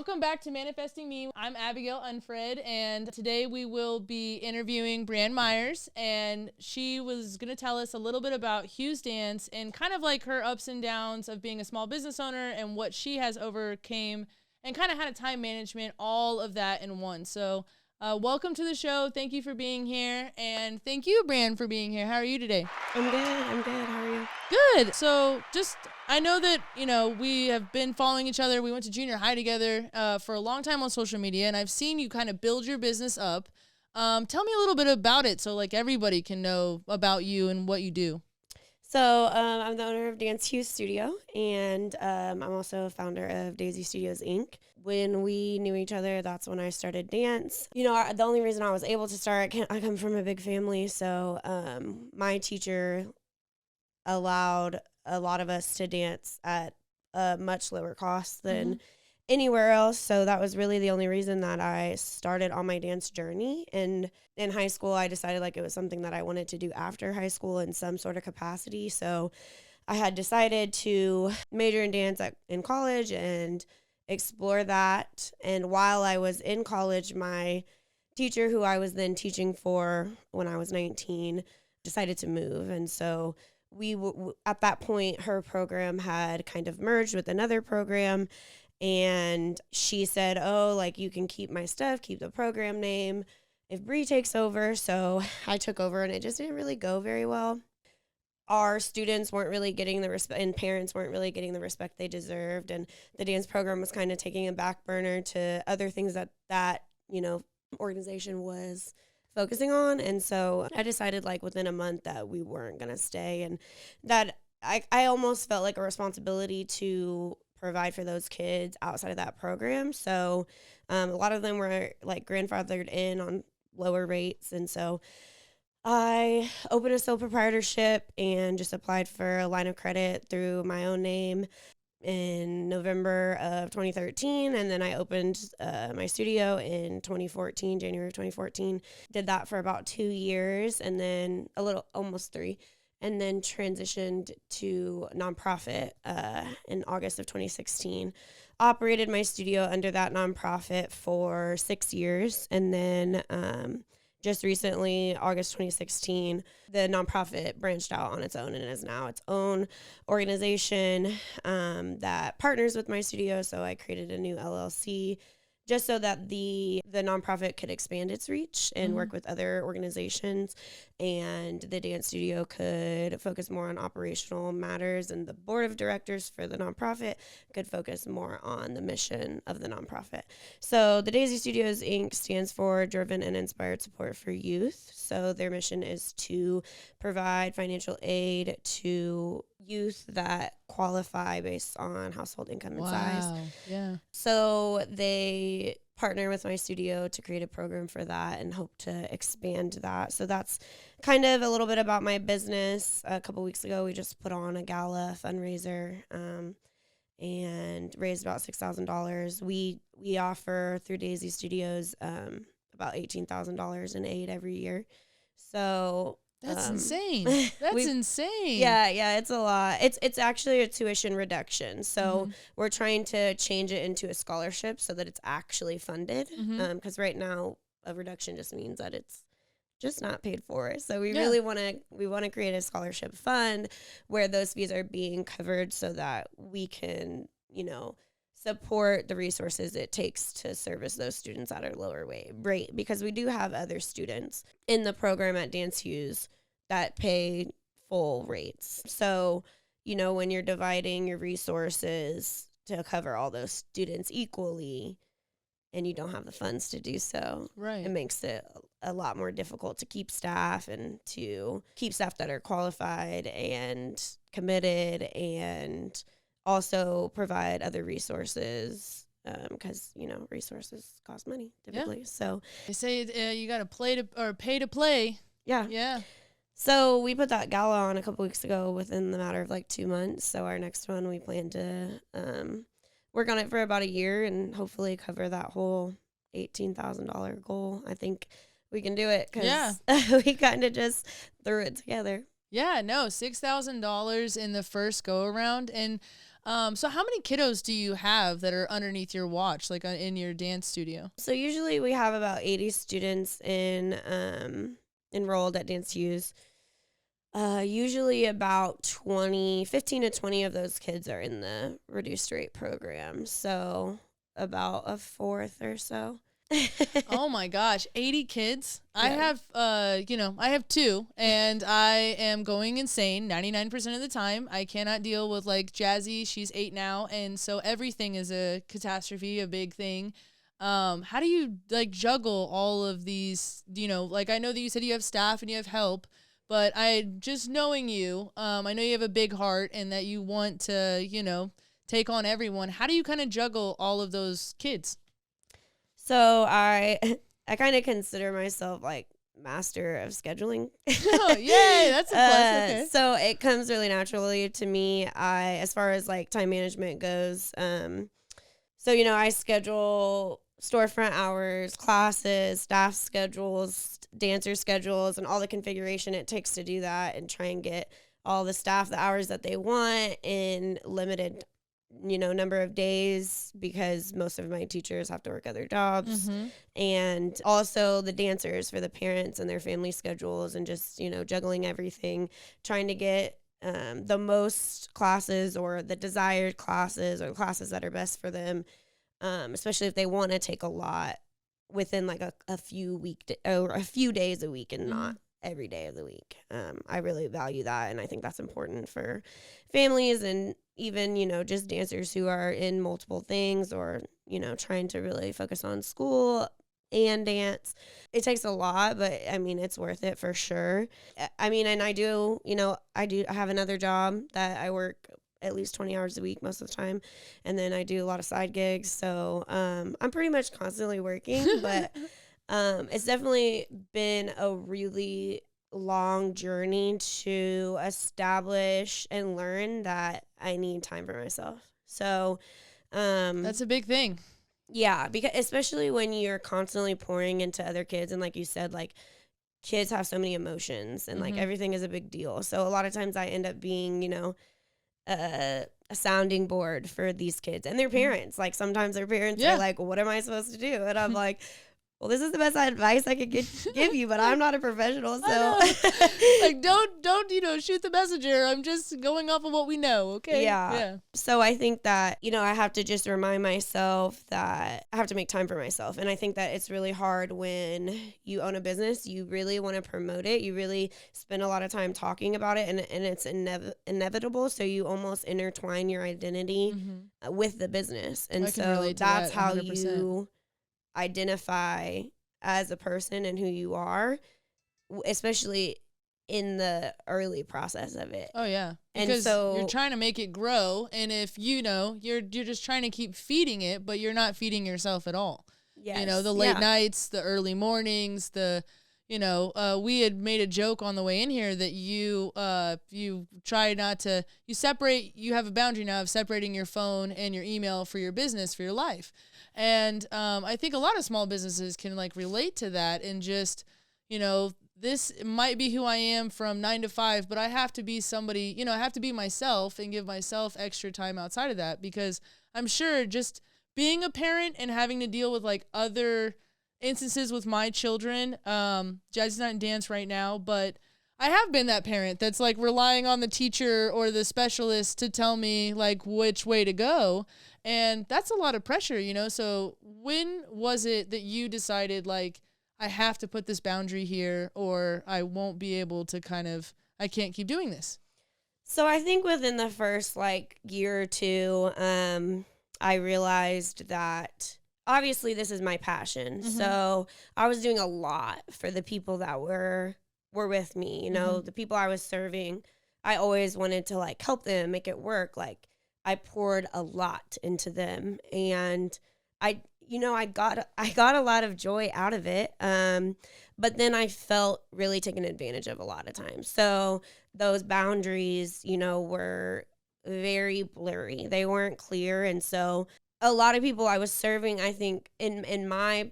Welcome back to Manifesting Me. I'm Abigail Unfred, and today we will be interviewing Brianne Myers, and she was going to tell us a little bit about Hues Dance and kind of like her ups and downs of being a small business owner and what she has overcame and kind of how to time management, all of that in one. So welcome to the show. Thank you for being here, and thank you, Brianne, for being here. How are you today? I'm good. How are you? Good. So I know that, we have been following each other. We went to junior high together for a long time on social media, and I've seen you kind of build your business up. Tell me a little bit about it so like everybody can know about you and what you do. So I'm the owner of Dance Hues Studio, and I'm also a founder of Daisy Studios, Inc. When we knew each other, that's when I started dance. The only reason I was able to start, I come from a big family, so my teacher allowed a lot of us to dance at a much lower cost than anywhere else. So that was really the only reason that I started on my dance journey. And in high school, I decided like it was something that I wanted to do after high school in some sort of capacity. So I had decided to major in dance in college and explore that. And while I was in college, my teacher, who I was then teaching for when I was 19, decided to move. And so at that point, her program had kind of merged with another program, and she said, oh, like, you can keep my stuff, keep the program name if Bree takes over. So I took over, and it just didn't really go very well. Our students weren't really getting the respect, and parents weren't really getting the respect they deserved, and the dance program was kind of taking a back burner to other things that organization was focusing on. And so I decided like within a month that we weren't going to stay, and that I almost felt like a responsibility to provide for those kids outside of that program. So a lot of them were like grandfathered in on lower rates. And so I opened a sole proprietorship and just applied for a line of credit through my own name in November of 2013, and then I opened my studio in January of 2014. Did that for about 2 years, and then almost 3, and then transitioned to nonprofit in August of 2016. Operated my studio under that nonprofit for 6 years, and then just recently, August 2016, the nonprofit branched out on its own and is now its own organization that partners with my studio. So I created a new LLC just so that the nonprofit could expand its reach and work with other organizations, and the dance studio could focus more on operational matters, and the board of directors for the nonprofit could focus more on the mission of the nonprofit. So the Daisy Studios, Inc. stands for Driven and Inspired Support for Youth. So their mission is to provide financial aid to youth that qualify based on household income and size. Yeah. So they partner with my studio to create a program for that and hope to expand that. So that's kind of a little bit about my business. A couple weeks ago, we just put on a gala fundraiser and raised about $6,000. We offer through Daisy Studios about $18,000 in aid every year. So that's insane. That's insane. Yeah, it's a lot. It's actually a tuition reduction. So we're trying to change it into a scholarship so that it's actually funded. Because right now a reduction just means that it's just not paid for. So we really want to create a scholarship fund where those fees are being covered so that we can, support the resources it takes to service those students at a lower rate, because we do have other students in the program at Dance Hues that pay full rates. So, when you're dividing your resources to cover all those students equally and you don't have the funds to do so, right, it makes it a lot more difficult to keep staff and to keep staff that are qualified and committed, and also provide other resources because, resources cost money typically. Yeah. So they say you got to pay to play. Yeah. Yeah. So we put that gala on a couple weeks ago within the matter of like 2 months. So our next one, we plan to work on it for about a year and hopefully cover that whole $18,000 goal. I think we can do it because we kind of just threw it together. Yeah, no, $6,000 in the first go around. And So how many kiddos do you have that are underneath your watch, like in your dance studio? So usually we have about 80 students enrolled at Dance Hues. Usually about 15 to 20 of those kids are in the reduced rate program. So about a fourth or so. Oh my gosh, 80 kids. I Yeah. have I have two, and I am going insane 99% of the time. I cannot deal with like Jazzy. She's 8 now, and so everything is a catastrophe, a big thing. How do you like juggle all of these, like I know that you said you have staff and you have help, but I just knowing you, I know you have a big heart and that you want to, take on everyone. How do you kind of juggle all of those kids? So I kind of consider myself like master of scheduling. Oh, yay, that's a plus. Okay. So it comes really naturally to me. As far as like time management goes, I schedule storefront hours, classes, staff schedules, dancer schedules, and all the configuration it takes to do that, and try and get all the staff the hours that they want in limited number of days, because most of my teachers have to work other jobs. Mm-hmm. And also the dancers for the parents and their family schedules, and just juggling everything, trying to get the most classes, or the desired classes, or classes that are best for them, especially if they want to take a lot within like a few days a week, and not every day of the week. I really value that, and I think that's important for families, and even just dancers who are in multiple things, or trying to really focus on school and dance. It takes a lot, but I mean, it's worth it for sure. I mean, and I have another job that I work at least 20 hours a week most of the time, and then I do a lot of side gigs, so I'm pretty much constantly working. But it's definitely been a really long journey to establish and learn that I need time for myself. So That's a big thing. Yeah, because especially when you're constantly pouring into other kids, and like you said, like kids have so many emotions, and like everything is a big deal. So a lot of times I end up being, a sounding board for these kids and their parents. Like sometimes their parents are like, what am I supposed to do? And I'm like, well, this is the best advice I could give you, but I'm not a professional, so like don't shoot the messenger. I'm just going off of what we know, okay? Yeah. So I think that I have to just remind myself that I have to make time for myself, and I think that it's really hard when you own a business. You really want to promote it. You really spend a lot of time talking about it, and it's inevitable. So you almost intertwine your identity with the business, and so that's how you identify as a person and who you are, especially in the early process of it. Oh yeah, because you're trying to make it grow, and if you're just trying to keep feeding it, but you're not feeding yourself at all. Yes. The late nights, the early mornings, we had made a joke on the way in here that you try not to, you have a boundary now of separating your phone and your email for your business, for your life. And I think a lot of small businesses can like relate to that, and just, this might be who I am from 9 to 5, but I have to be somebody, I have to be myself and give myself extra time outside of that, because I'm sure just being a parent and having to deal with like other instances with my children, Jazzy's not in dance right now, but I have been that parent that's like relying on the teacher or the specialist to tell me like which way to go. And that's a lot of pressure, So when was it that you decided like, I have to put this boundary here, or I won't be able to I can't keep doing this? So I think within the first like year or two, I realized that obviously this is my passion. So I was doing a lot for the people that were with me, the people I was serving. I always wanted to like help them make it work. Like I poured a lot into them, and I got a lot of joy out of it. But then I felt really taken advantage of a lot of times. So those boundaries, were very blurry. They weren't clear. And so a lot of people I was serving, I think in my,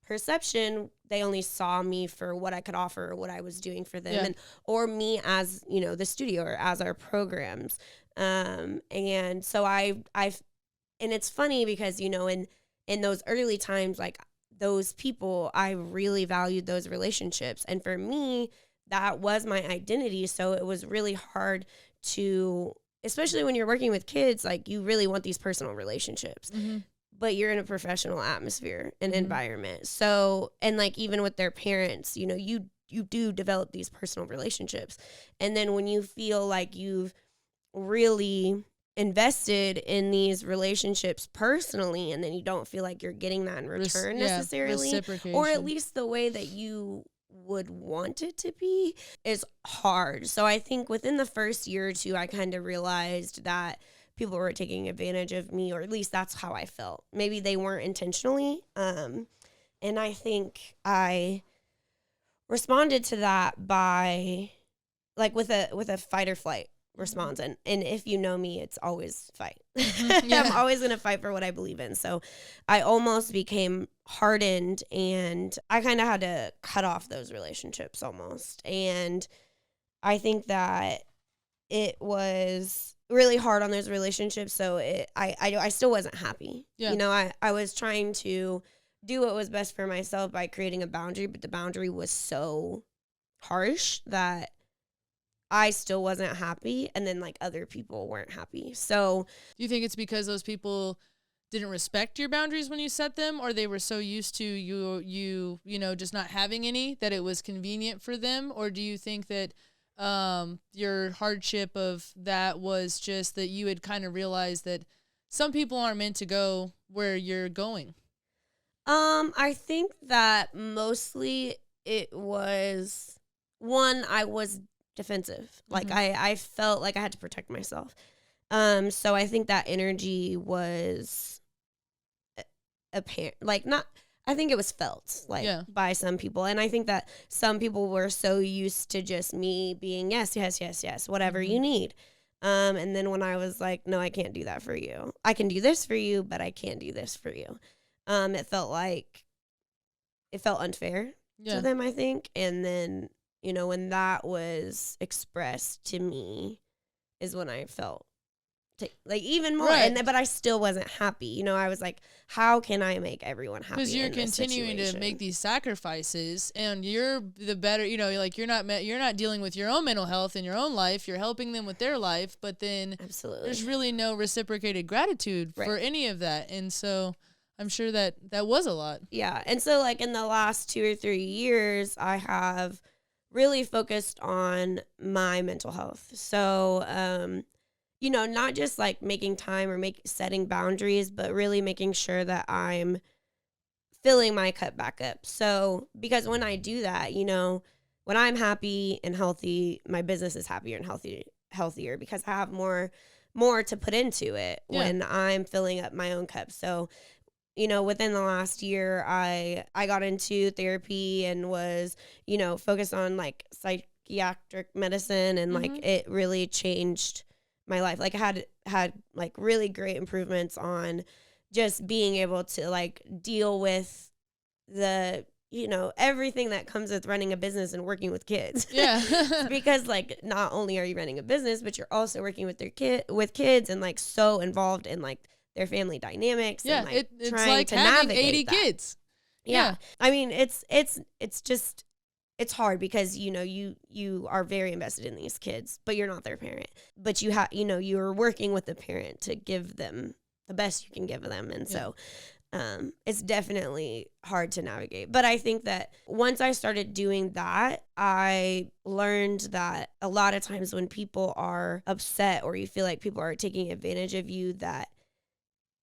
perception, they only saw me for what I could offer, or what I was doing for them, or me as, the studio, or as our programs. And so I've, and it's funny because, you know, in those early times, like those people, I really valued those relationships. And for me, that was my identity. So it was really hard to, especially when you're working with kids, like you really want these personal relationships, but you're in a professional atmosphere and environment. So, and like even with their parents, you know, you do develop these personal relationships. And then when you feel like you've really invested in these relationships personally, and then you don't feel like you're getting that in return necessarily, or at least the way that you would want it to be, is hard. So I think within the first year or two, I kind of realized that people were taking advantage of me, or at least that's how I felt. Maybe they weren't intentionally. And I think I responded to that by like with a fight or flight response. And if you know me, it's always fight. I'm always going to fight for what I believe in. So I almost became hardened, and I kind of had to cut off those relationships almost. And I think that it was really hard on those relationships. So I still wasn't happy. You know, I was trying to do what was best for myself by creating a boundary, but the boundary was so harsh that I still wasn't happy, and then like other people weren't happy. So do you think it's because those people didn't respect your boundaries when you set them, or they were so used to you know, just not having any that it was convenient for them? Or do you think that your hardship of that was just that you had kind of realized that some people aren't meant to go where you're going? I think that mostly it was, one, I was defensive. Like I felt like I had to protect myself. So I think that energy was apparent, like not, I think it was felt like by some people. And I think that some people were so used to just me being yes, whatever you need. And then when I was like, no, I can't do that for you. I can do this for you, but I can't do this for you. It felt unfair to them, I think. And then, you know, when that was expressed to me is when I felt like even more. Right. But I still wasn't happy. You know, I was like, how can I make everyone happy? Because you're continuing to make these sacrifices, and you're the better, you know, like you're not dealing with your own mental health in your own life. You're helping them with their life, but then there's really no reciprocated gratitude for any of that. And so I'm sure that was a lot. Yeah. And so like in the last 2 or 3 years, I have really focused on my mental health. So, you know, not just like making time or setting boundaries, but really making sure that I'm filling my cup back up. So, because when I do that, you know, when I'm happy and healthy, my business is happier and healthier because I have more to put into it when I'm filling up my own cup. So, you know, within the last year, I got into therapy and was, you know, focused on like psychiatric medicine, and like it really changed my life. Like I had like really great improvements on just being able to like deal with the, you know, everything that comes with running a business and working with kids. Yeah. Because like not only are you running a business, but you're also working with kids and like so involved in like their family dynamics. Yeah, and, like, it's trying like to having navigate 80 that. kids. Yeah. I mean, it's just, it's hard because, you know, you are very invested in these kids, but you're not their parent. But you have, you know, you're working with the parent to give them the best you can give them. And so it's definitely hard to navigate. But I think that once I started doing that, I learned that a lot of times when people are upset or you feel like people are taking advantage of you, that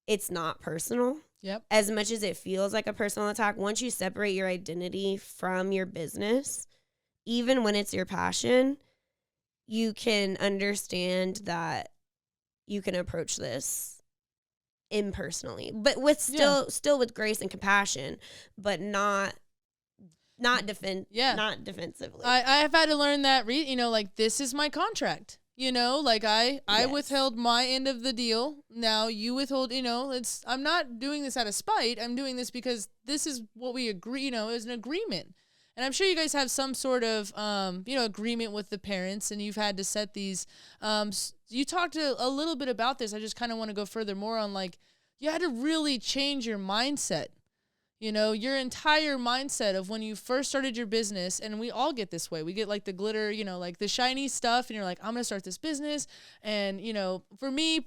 it's not personal. Yep. As much as it feels like a personal attack, once you separate your identity from your business, even when it's your passion, you can understand that you can approach this impersonally, but with still with grace and compassion, but not defensively. I've had to learn that, you know, like this is my contract. You know, like I withheld my end of the deal. Now you withhold, you know, I'm not doing this out of spite. I'm doing this because this is what we agree, you know, is an agreement. And I'm sure you guys have some sort of, agreement with the parents, and you've had to set these. You talked a little bit about this. I just kind of want to go further more on, like, you had to really change your mindset. Your entire mindset of when you first started your business, and we all get this way. We get like the glitter, like the shiny stuff, and you're like, I'm going to start this business. And, for me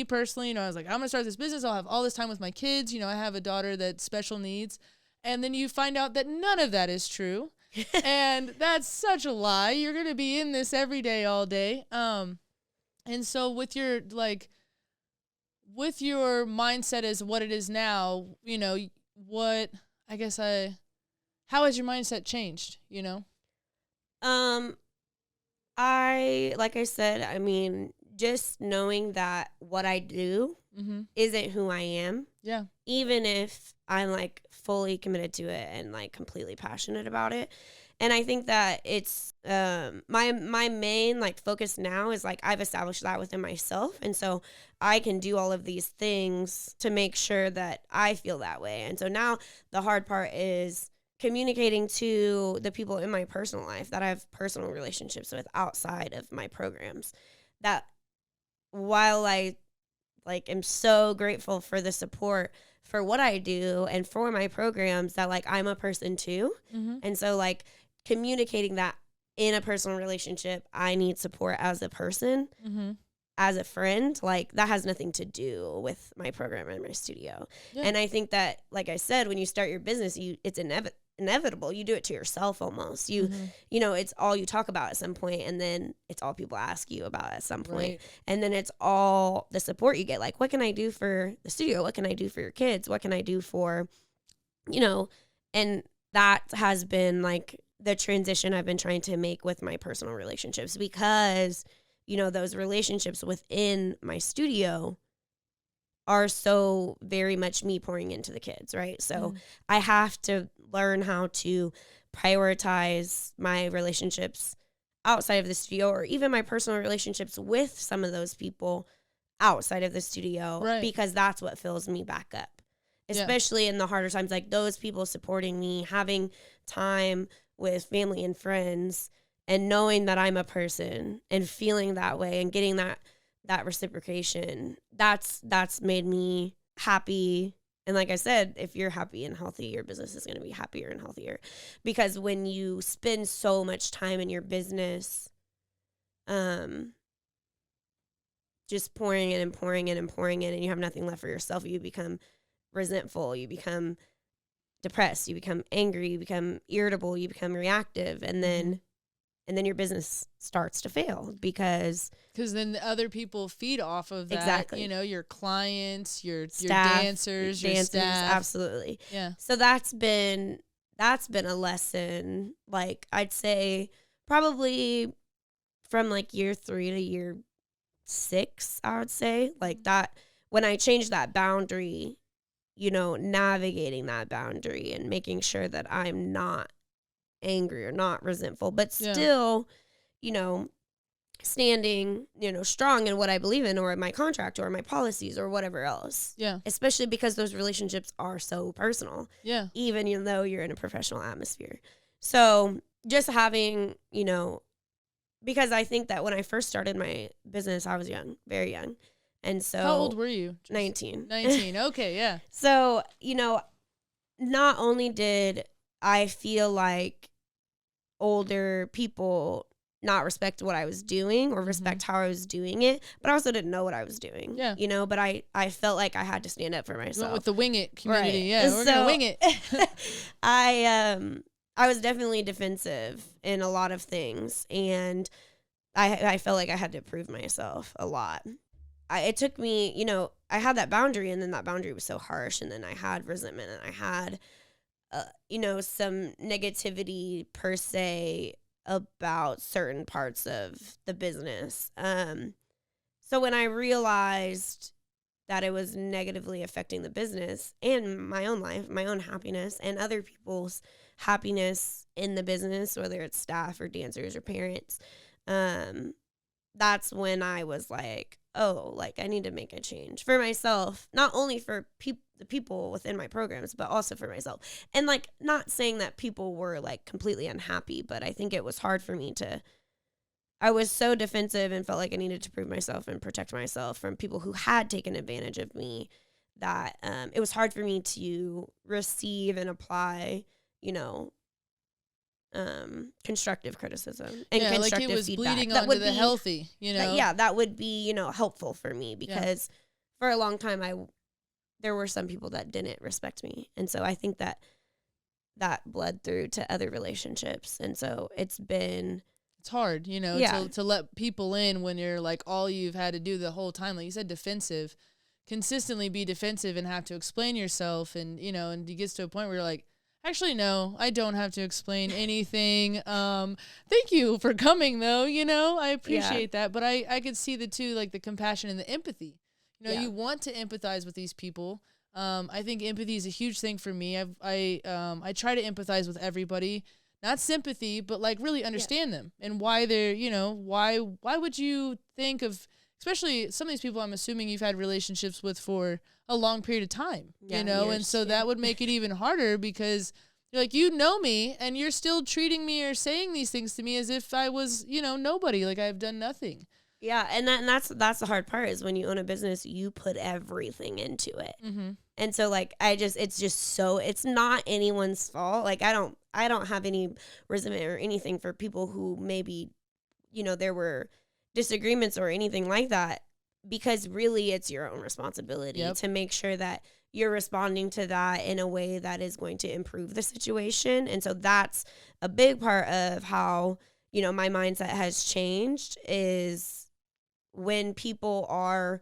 personally, I was like, I'm going to start this business. I'll have all this time with my kids. I have a daughter that's special needs. And then you find out that none of that is true. And that's such a lie. You're going to be in this every day, all day. And so with your mindset as what it is now, how has your mindset changed, Like I said, I mean, just knowing that what I do isn't who I am. Yeah. Even if I'm like fully committed to it and like completely passionate about it. And I think that it's my main like focus now is like I've established that within myself. And so I can do all of these things to make sure that I feel that way. And so now the hard part is communicating to the people in my personal life that I have personal relationships with outside of my programs, that while I like am so grateful for the support for what I do and for my programs, that like I'm a person too. And so like communicating that in a personal relationship, I need support as a person, as a friend, like that has nothing to do with my program and my studio. Yeah. And I think that, like I said, when you start your business, it's inevitable. You do it to yourself almost. It's all you talk about at some point, and then it's all people ask you about at some point. Right. And then it's all the support you get. Like, what can I do for the studio? What can I do for your kids? What can I do for, and that has been like the transition I've been trying to make with my personal relationships, because, those relationships within my studio are so very much me pouring into the kids, right? So I have to learn how to prioritize my relationships outside of the studio, or even my personal relationships with some of those people outside of the studio, right? Because that's what fills me back up, especially in the harder times, like those people supporting me, having time with family and friends, and knowing that I'm a person and feeling that way and getting that reciprocation, that's made me happy. And like I said, if you're happy and healthy, your business is going to be happier and healthier. Because when you spend so much time in your business, just pouring in and pouring in and pouring in, and you have nothing left for yourself, you become resentful, you become depressed, you become angry, you become irritable, you become reactive, and then your business starts to fail because then the other people feed off of that. Exactly. Your clients, your staff, dancers, your staff. Absolutely. Yeah. So that's been a lesson, like I'd say probably from like year 3 to year 6, I would say, like that, when I changed that boundary, navigating that boundary and making sure that I'm not angry or not resentful, but still, standing, strong in what I believe in, or my contract or my policies or whatever else. Yeah. Especially because those relationships are so personal. Yeah. Even though you're in a professional atmosphere. So just having, because I think that when I first started my business, I was young, very young. And so how old were you? 19. 19. Okay. Yeah. So, not only did I feel like older people not respect what I was doing or respect how I was doing it, but I also didn't know what I was doing. Yeah. But I felt like I had to stand up for myself. You went with the wing it community. Right. Yeah. We're going to wing it. I was definitely defensive in a lot of things, and I felt like I had to prove myself a lot. It took me, I had that boundary, and then that boundary was so harsh, and then I had resentment, and I had, some negativity per se about certain parts of the business. So when I realized that it was negatively affecting the business and my own life, my own happiness, and other people's happiness in the business, whether it's staff or dancers or parents, that's when I was like, oh, like I need to make a change for myself, not only for the people within my programs, but also for myself. And like, not saying that people were like completely unhappy, but I think it was hard for me I was so defensive and felt like I needed to prove myself and protect myself from people who had taken advantage of me, that it was hard for me to receive and apply, you know, constructive criticism and constructive like it was feedback. bleeding That onto would the be healthy, you know? that would be, you know, helpful for me, because for a long time there were some people that didn't respect me. And so I think that bled through to other relationships. And so it's hard, you know, to let people in when you're like, all you've had to do the whole time, like you said, defensive, consistently be defensive and have to explain yourself. And, you know, and it gets to a point where you're like, actually, no, I don't have to explain anything. Thank you for coming though. You know, I appreciate that. But I could see like the compassion and the empathy. You know, you want to empathize with these people. I think empathy is a huge thing for me. I try to empathize with everybody, not sympathy, but like really understand them and why they're, you know, why would you think of, especially some of these people I'm assuming you've had relationships with for a long period of time, you know, years, and so that would make it even harder, because you're like, you know me and you're still treating me or saying these things to me as if I was, you know, nobody, like I've done nothing. Yeah, and that's the hard part, is when you own a business, you put everything into it. Mm-hmm. And so like it's not anyone's fault. Like I don't have any resentment or anything for people who maybe, you know, there were disagreements or anything like that, because really it's your own responsibility to make sure that you're responding to that in a way that is going to improve the situation. And so that's a big part of how, you know, my mindset has changed, is when people are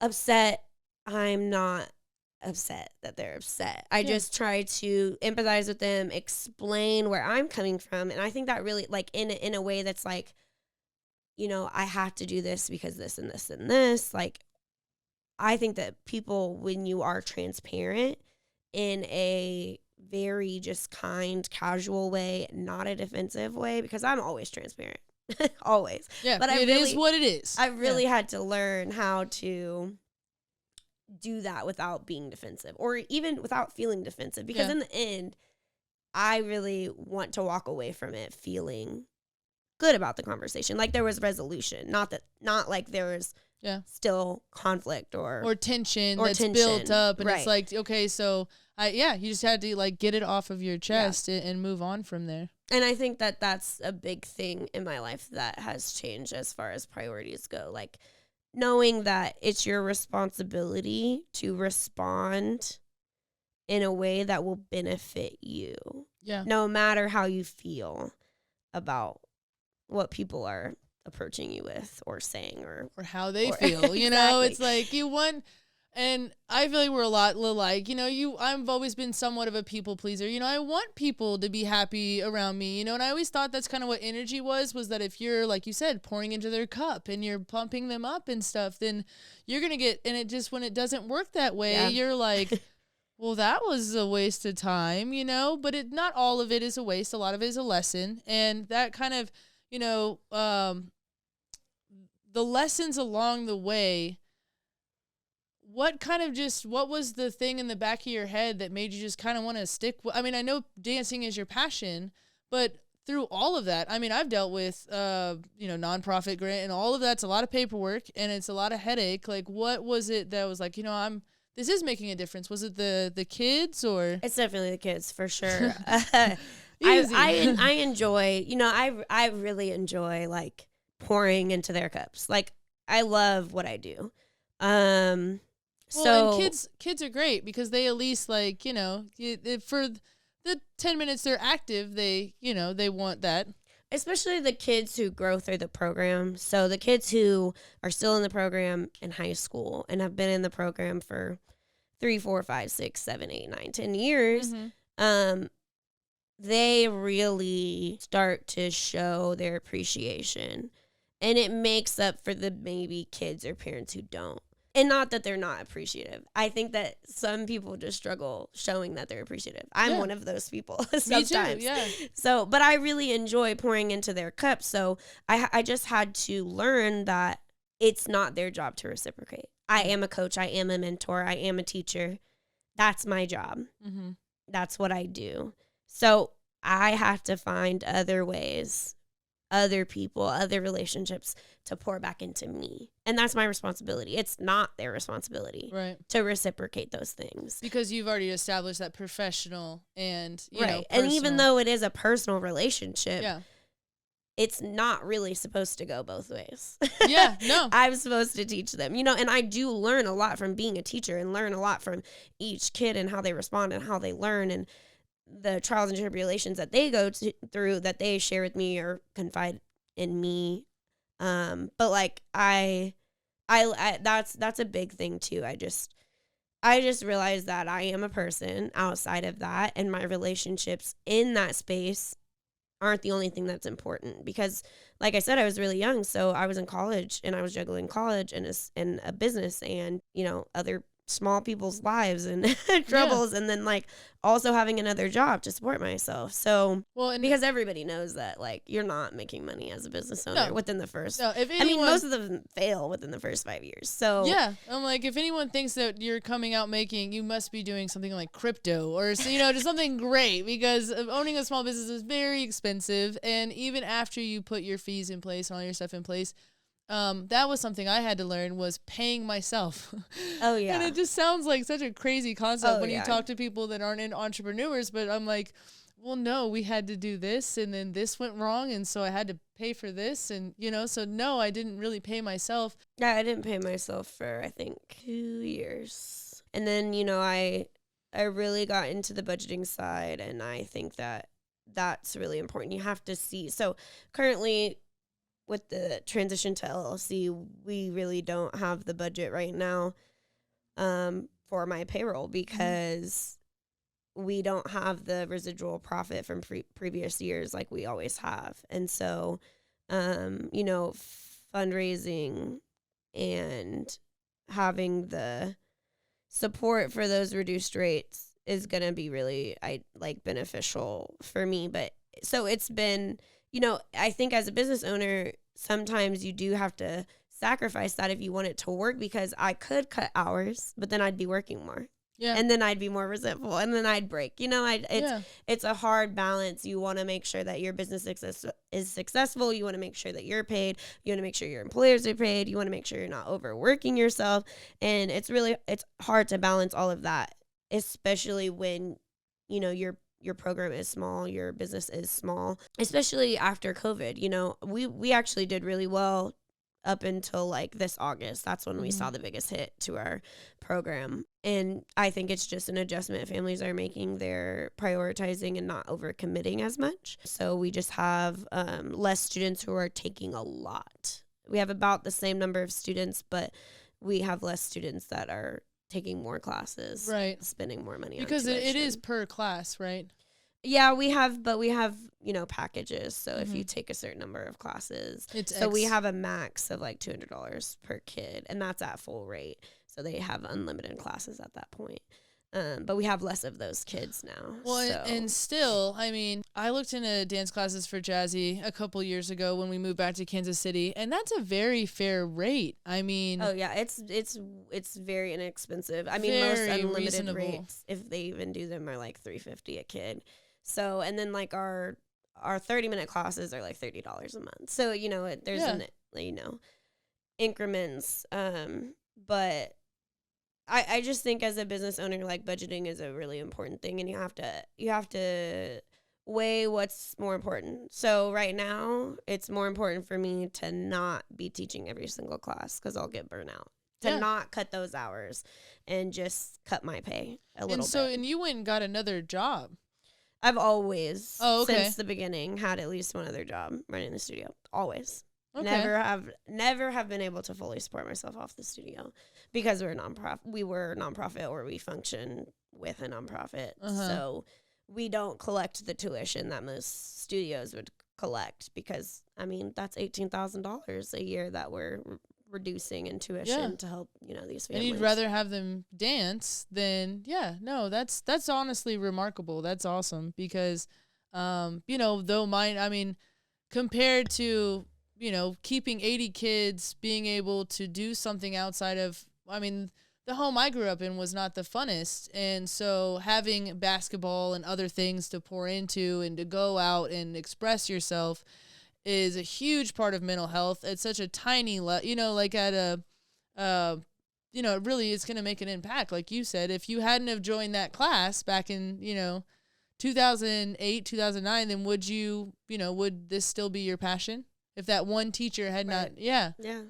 upset, I'm not upset that they're upset. I just try to empathize with them, explain where I'm coming from. And I think that really, like, in a way that's like, you know, I have to do this because this and this and this. Like, I think that people, when you are transparent in a very just kind, casual way, not a defensive way, because I'm always transparent. Always. Yeah, but it is what it is. I really had to learn how to do that without being defensive, or even without feeling defensive, because in the end, I really want to walk away from it feeling good about the conversation. Like there was resolution, not like there was still conflict or tension that's built up, and it's like, okay, so you just had to like get it off of your chest and move on from there. And I think that that's a big thing in my life that has changed as far as priorities go. Like knowing that it's your responsibility to respond in a way that will benefit you. Yeah. No matter how you feel about what people are approaching you with or saying or how they feel. You know, it's like you want. And I feel like we're a lot alike. You know, I've always been somewhat of a people pleaser. You know, I want people to be happy around me, you know, and I always thought that's kind of what energy was that if you're, like you said, pouring into their cup and you're pumping them up and stuff, then you're going to get, and it just, when it doesn't work that way, you're like, well, that was a waste of time, you know, but not all of it is a waste. A lot of it is a lesson. And that kind of, you know, the lessons along the way, what was the thing in the back of your head that made you just kind of want to stick? I mean, I know dancing is your passion, but through all of that, I mean, I've dealt with, you know, nonprofit grant and all of that's a lot of paperwork and it's a lot of headache. Like, what was it that was like, you know, this is making a difference? Was it the kids or? It's definitely the kids for sure. I enjoy, you know, I really enjoy like pouring into their cups. Like I love what I do. Well, and kids are great because they at least like, you know, for the 10 minutes they're active, they, you know, they want that. Especially the kids who grow through the program. So the kids who are still in the program in high school and have been in the program for 3, 4, 5, 6, 7, 8, 9, 10 years, they really start to show their appreciation. And it makes up for the maybe kids or parents who don't. And not that they're not appreciative. I think that some people just struggle showing that they're appreciative. I'm one of those people sometimes. Me too, yeah. So, but I really enjoy pouring into their cups. So I just had to learn that it's not their job to reciprocate. I am a coach. I am a mentor. I am a teacher. That's my job. Mm-hmm. That's what I do. So I have to find other ways, other people, other relationships to pour back into me. And that's my responsibility. It's not their responsibility to reciprocate those things. Because you've already established that professional and, you know, personal. And even though it is a personal relationship, yeah, it's not really supposed to go both ways. Yeah, no. I'm supposed to teach them, you know, and I do learn a lot from being a teacher and learn a lot from each kid and how they respond and how they learn and the trials and tribulations that they go through that they share with me or confide in me. But like I that's a big thing too. I just realized that I am a person outside of that, and my relationships in that space aren't the only thing that's important, because like I said, I was really young, so I was in college and I was juggling college and a business and, you know, other small people's lives and troubles, and then like also having another job to support myself. So because everybody knows that like you're not making money as a business owner within the first if anyone, most of them fail within the first 5 years. So yeah, I'm like, if anyone thinks that you're coming out making, you must be doing something like crypto or, you know, just something great, because owning a small business is very expensive. And even after you put your fees in place and all your stuff in place, that was something I had to learn, was paying myself. Oh, yeah. And it just sounds like such a crazy concept when you talk to people that aren't entrepreneurs, but I'm like, well, no, we had to do this and then this went wrong. And so I had to pay for this. And, you know, so no, I didn't really pay myself. Yeah, I didn't pay myself for, I think, 2 years. And then, you know, I really got into the budgeting side, and I think that that's really important. You have to see. So currently, with the transition to LLC, we really don't have the budget right now for my payroll, because we don't have the residual profit from previous years like we always have. And so, you know, fundraising and having the support for those reduced rates is going to be really beneficial for me. But so it's been, you know, I think as a business owner, sometimes you do have to sacrifice that if you want it to work, because I could cut hours, but then I'd be working more. Yeah. And then I'd be more resentful, and then I'd break. You know, it's a hard balance. You want to make sure that your business is successful. You want to make sure that you're paid. You want to make sure your employers are paid. You want to make sure you're not overworking yourself. And it's hard to balance all of that, especially when, you know, your program is small, your business is small, especially after COVID. You know, we actually did really well up until like this August. That's when we saw the biggest hit to our program. And I think it's just an adjustment families are making. They're prioritizing and not overcommitting as much. So we just have less students who are taking a lot. We have about the same number of students, but we have less students that are taking more classes, spending more money because on it is per class, right? Yeah, we have, you know, packages. So if you take a certain number of classes, we have a max of like $200 per kid, and that's at full rate. So they have unlimited classes at that point. But we have less of those kids now. Well, and still, I mean, I looked into dance classes for Jazzy a couple years ago when we moved back to Kansas City, and that's a very fair rate. I mean, oh yeah, it's very inexpensive. I mean, most unlimited reasonable rates, if they even do them, are like $350 a kid. So, and then like our 30-minute classes are like $30 a month. So, you know, there's you know, increments. But I just think as a business owner, like budgeting is a really important thing, and you have to weigh what's more important. So right now, it's more important for me to not be teaching every single class, because I'll get burnt out. To not cut those hours and just cut my pay a little bit. And you went and got another job. I've always, since the beginning, had at least one other job running the studio. Always. Okay. Never have been able to fully support myself off the studio, because we're a nonprofit. We were a nonprofit, or we function with a nonprofit. So we don't collect the tuition that most studios would collect, because, I mean, that's $18,000 a year that we're reducing in tuition to help, you know, these families. And you'd rather have them dance than, that's honestly remarkable. That's awesome, because, you know, compared to, you know, keeping 80 kids, being able to do something outside of I mean, the home I grew up in was not the funnest. And so having basketball and other things to pour into and to go out and express yourself is a huge part of mental health. It's such a tiny, like at it really is going to make an impact. Like you said, if you hadn't have joined that class back in, 2008, 2009, then would this still be your passion? If that one teacher had not, yeah. Yeah.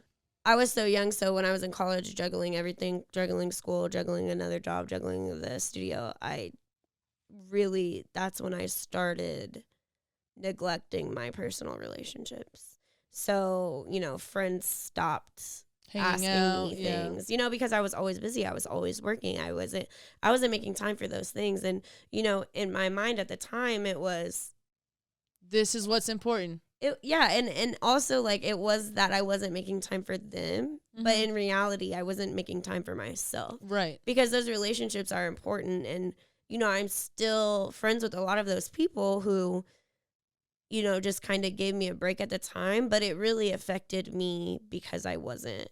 I was so young, so when I was in college, juggling everything, juggling school, juggling another job, juggling the studio, that's when I started neglecting my personal relationships. So, friends stopped Hanging asking out, me things, because I was always busy. I was always working. I wasn't making time for those things. And, in my mind at the time, it was, this is what's important. And also like it was that I wasn't making time for them, but in reality I wasn't making time for myself. Right. Because those relationships are important, and I'm still friends with a lot of those people who just kind of gave me a break at the time, but it really affected me because I wasn't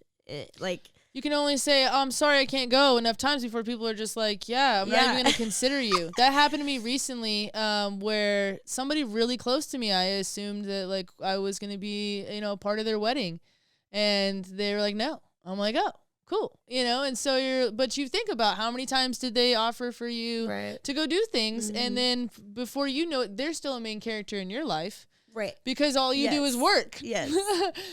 like, you can only say, oh, I'm sorry I can't go enough times before people are just like, yeah, I'm not even going to consider you. That happened to me recently where somebody really close to me, I assumed that like I was going to be, part of their wedding. And they were like, no. I'm like, oh, cool. And so but you think about how many times did they offer for you to go do things. And then before you know it, they're still a main character in your life. Right. Because all you do is work. Yes.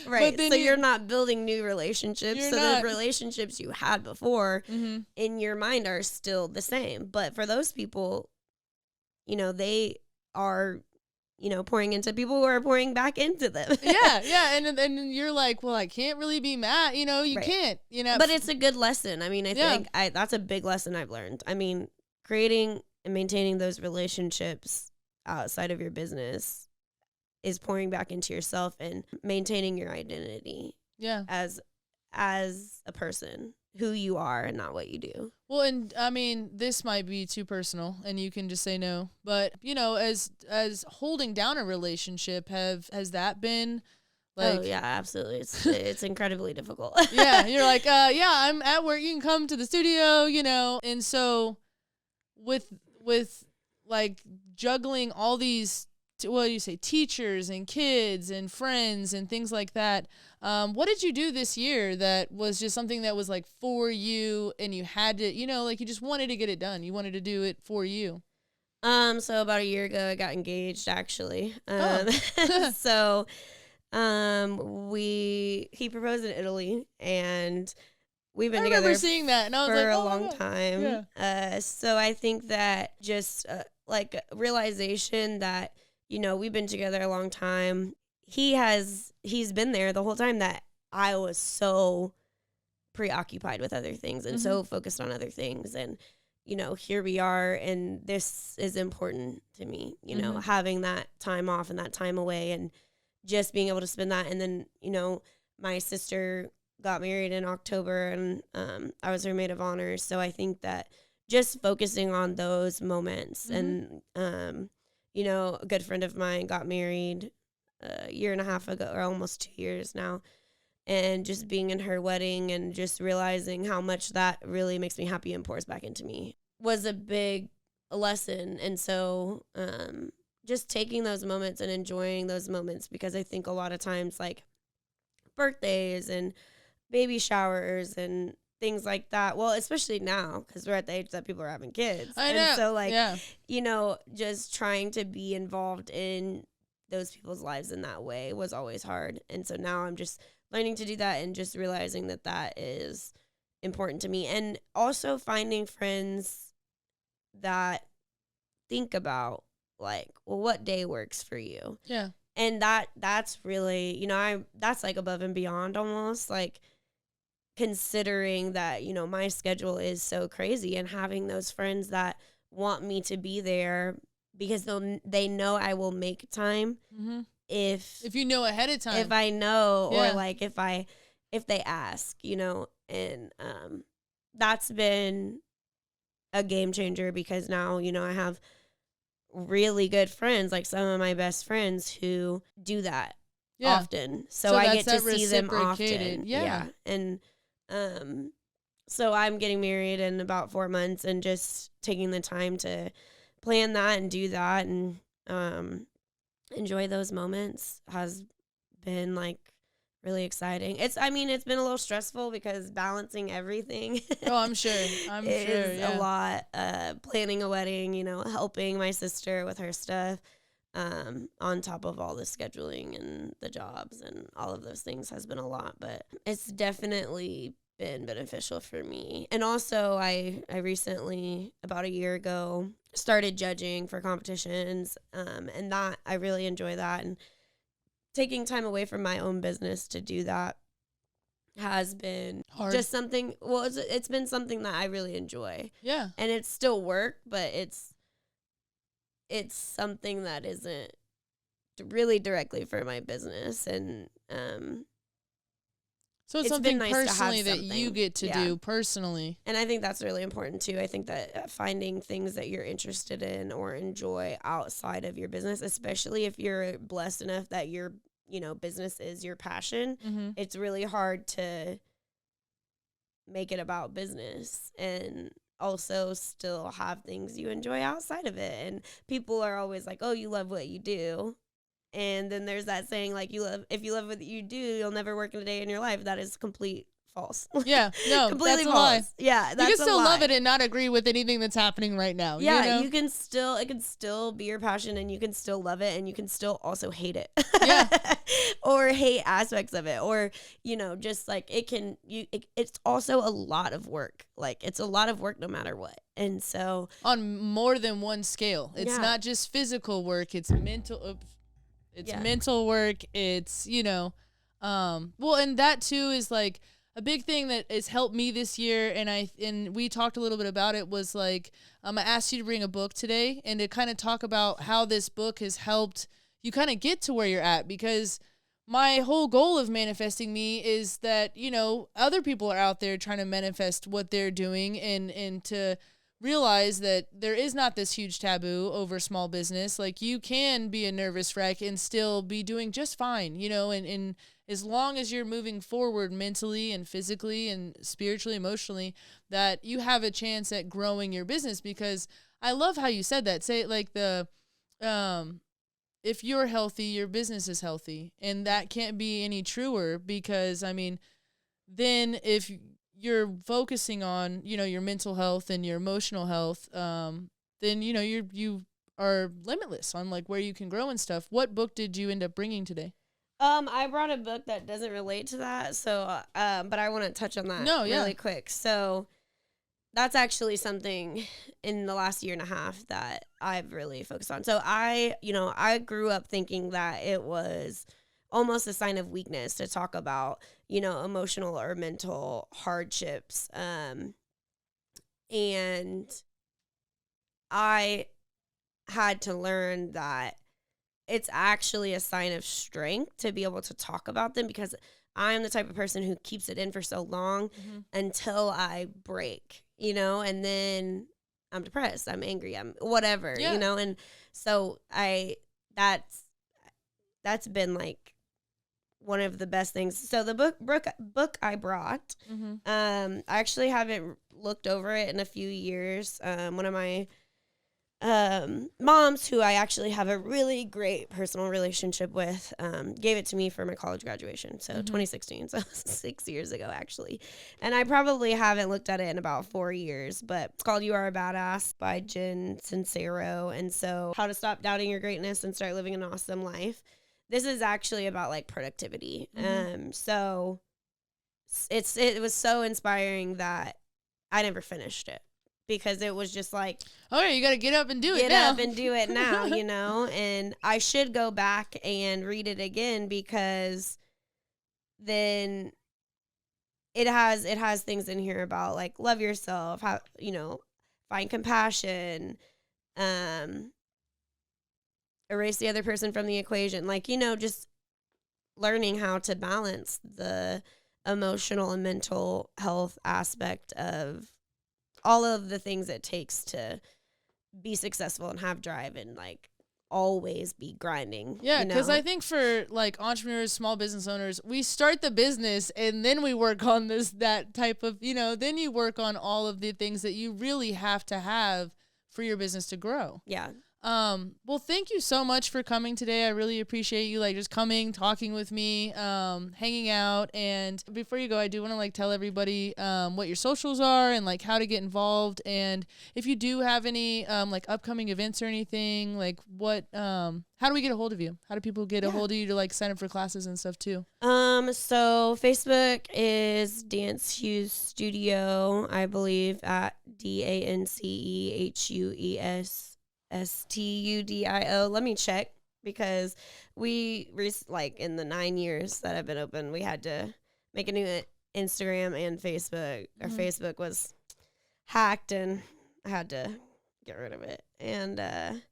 Right. But then so you're not building new relationships. So the relationships you had before in your mind are still the same. But for those people, they are, pouring into people who are pouring back into them. Yeah. And you're like, well, I can't really be mad. You can't, But it's a good lesson. I mean, I think that's a big lesson I've learned. I mean, creating and maintaining those relationships outside of your business is pouring back into yourself and maintaining your identity as a person, who you are and not what you do. Well, and I mean, this might be too personal and you can just say no, but as holding down a relationship, has that been like, oh yeah, absolutely. It's incredibly difficult. Yeah. You're like, I'm at work. You can come to the studio, and so with like juggling all these, what do you say, teachers and kids and friends and things like that. What did you do this year that was just something that was like for you and you had to, like you just wanted to get it done. You wanted to do it for you. So about a year ago, I got engaged actually. So, he proposed in Italy and we've been together seeing that and I was for like, a long time. Yeah. So I think that just like realization that, we've been together a long time. He's been there the whole time that I was so preoccupied with other things and so focused on other things. And, here we are, and this is important to me, having that time off and that time away and just being able to spend that. And then, my sister got married in October and I was her maid of honor. So I think that just focusing on those moments and, a good friend of mine got married a year and a half ago, or almost 2 years now. And just being in her wedding and just realizing how much that really makes me happy and pours back into me was a big lesson. And so just taking those moments and enjoying those moments, because I think a lot of times like birthdays and baby showers and things like that. Well, especially now because we're at the age that people are having kids. I know. And so like, just trying to be involved in those people's lives in that way was always hard. And so now I'm just learning to do that and just realizing that that is important to me. And also finding friends that think about like, well, what day works for you? Yeah. And that's really, that's like above and beyond almost, like considering that, my schedule is so crazy, and having those friends that want me to be there because they know I will make time if you know ahead of time. If I know, or like if they ask, and that's been a game changer, because now, I have really good friends, like some of my best friends who do that often. So I get to see them often. Yeah. And So I'm getting married in about 4 months, and just taking the time to plan that and do that and enjoy those moments has been like really exciting. It's been a little stressful because balancing everything Oh, I'm sure. I'm sure. is a Yeah. lot. Planning a wedding, helping my sister with her stuff, on top of all the scheduling and the jobs and all of those things has been a lot, but it's definitely been beneficial for me. And also I recently, about a year ago, started judging for competitions, and that I really enjoy that, and taking time away from my own business to do that has been Hard. just something, well, it's been something that I really enjoy. Yeah. And it's still work, but it's something that isn't really directly for my business. And So it's it's been something nice to have personally that you something. get to Yeah. do personally. And I think that's really important too. I think that finding things that you're interested in or enjoy outside of your business, especially if you're blessed enough that your business is your passion, Mm-hmm. it's really hard to make it about business and also still have things you enjoy outside of it. And people are always like, oh, you love what you do. And then there's that saying, like, if you love what you do, you'll never work in a day in your life. That is complete false. Yeah, no, completely that's a false. lie. Yeah, that's You can still a love lie. it and not agree with anything that's happening right now. Yeah, you know? it can still be your passion, and you can still love it, and you can still also hate it. Yeah. Or hate aspects of it, or just like it's also a lot of work. Like, it's a lot of work no matter what. And so On more than one scale. It's Yeah. not just physical work, it's mental. It's Yeah. mental work. It's, well, and that too is like a big thing that has helped me this year. And we talked a little bit about it, was like, I asked you to bring a book today and to kind of talk about how this book has helped you kind of get to where you're at, because my whole goal of Manifesting Me is that, other people are out there trying to manifest what they're doing, and to realize that there is not this huge taboo over small business. Like, you can be a nervous wreck and still be doing just fine, and as long as you're moving forward mentally and physically and spiritually, emotionally, that you have a chance at growing your business. Because I love how you said that. Say, like, if you're healthy, your business is healthy. And that can't be any truer, because, then if you're focusing on, your mental health and your emotional health, then, you are limitless on, like, where you can grow and stuff. What book did you end up bringing today? I brought a book that doesn't relate to that, so but I want to touch on that really quick. So that's actually something in the last year and a half that I've really focused on. So I grew up thinking that it was almost a sign of weakness to talk about, emotional or mental hardships. And I had to learn that it's actually a sign of strength to be able to talk about them, because I'm the type of person who keeps it in for so long until I break, and then I'm depressed, I'm angry, I'm whatever, and so that's been like one of the best things. So the book I brought, I actually haven't looked over it in a few years. One of my moms, who I actually have a really great personal relationship with, gave it to me for my college graduation. So 2016, so 6 years ago actually. And I probably haven't looked at it in about 4 years, but it's called You Are a Badass by Jen Sincero. And so, how to stop doubting your greatness and start living an awesome life. This is actually about like productivity. So it was so inspiring that I never finished it, because it was just like, oh yeah, you got to get up and do it now. Get up and do it now, and I should go back and read it again, because then it has things in here about like love yourself, how, find compassion, erase the other person from the equation, like, just learning how to balance the emotional and mental health aspect of all of the things it takes to be successful and have drive and like always be grinding. Yeah, you because know? I think for like entrepreneurs, small business owners, we start the business and then we work on that type of, then you work on all of the things that you really have to have for your business to grow. Yeah. Well, thank you so much for coming today. I really appreciate you like just coming, talking with me, hanging out. And before you go, I do want to like tell everybody what your socials are and like how to get involved. And if you do have any like upcoming events or anything, like how do we get a hold of you? How do people get a hold of you to like sign up for classes and stuff too? So Facebook is Dance Hues Studio, I believe, at DanceHuesStudio. Let me check, because like in the 9 years that I've been open, we had to make a new Instagram and Facebook. Our Facebook was hacked and I had to get rid of it. And, and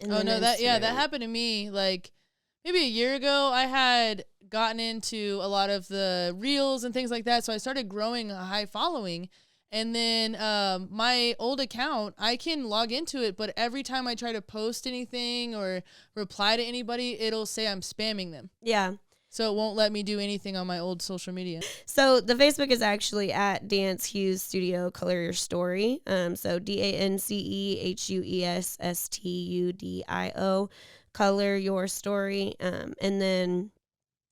Oh then no, that Instagram. happened to me like maybe a year ago. I had gotten into a lot of the reels and things like that, so I started growing a high following. And then my old account, I can log into it, but every time I try to post anything or reply to anybody, it'll say I'm spamming them. Yeah. So it won't let me do anything on my old social media. So the Facebook is actually at Dance Hues Studio, Color Your Story. So DanceHuesStudio, Color Your Story. And then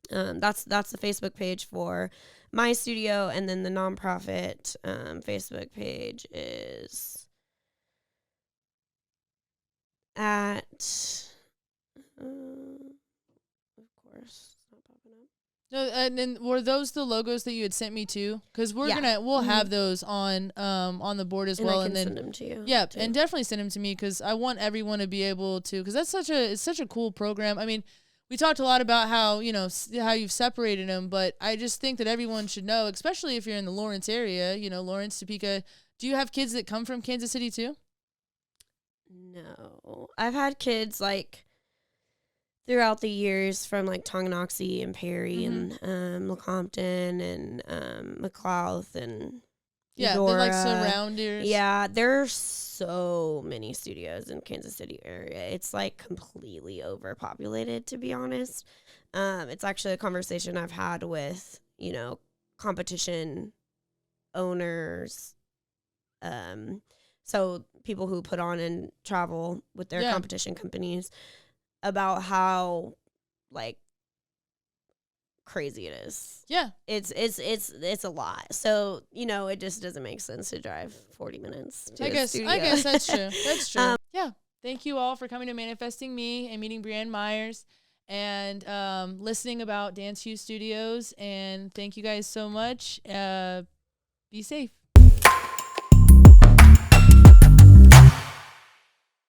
that's the Facebook page for my studio, and then the nonprofit Facebook page is at of course it's not popping up. No, and then were those the logos that you had sent me to? Because we'll have those on the board as well, and then send them to you. Yeah, too. and definitely send them to me, because I want everyone to be able to, because it's such a cool program. I mean, we talked a lot about how how you've separated them, but I just think that everyone should know, especially if you're in the Lawrence area, Lawrence, Topeka. Do you have kids that come from Kansas City too? No, I've had kids like throughout the years from like Tonganoxie and Perry and Lecompton and McLouth and Eudora. They're like surrounders. Yeah, there's so many studios in Kansas City area. It's like completely overpopulated, to be honest. It's actually a conversation I've had with, competition owners. So people who put on and travel with their competition companies, about how like crazy it is. Yeah. It's a lot. So, it just doesn't make sense to drive 40 minutes to a studio. I guess that's true. That's true. Yeah. Thank you all for coming to Manifesting Me and meeting Brianne Myers and listening about Dance Hues Studios. And thank you guys so much. Be safe.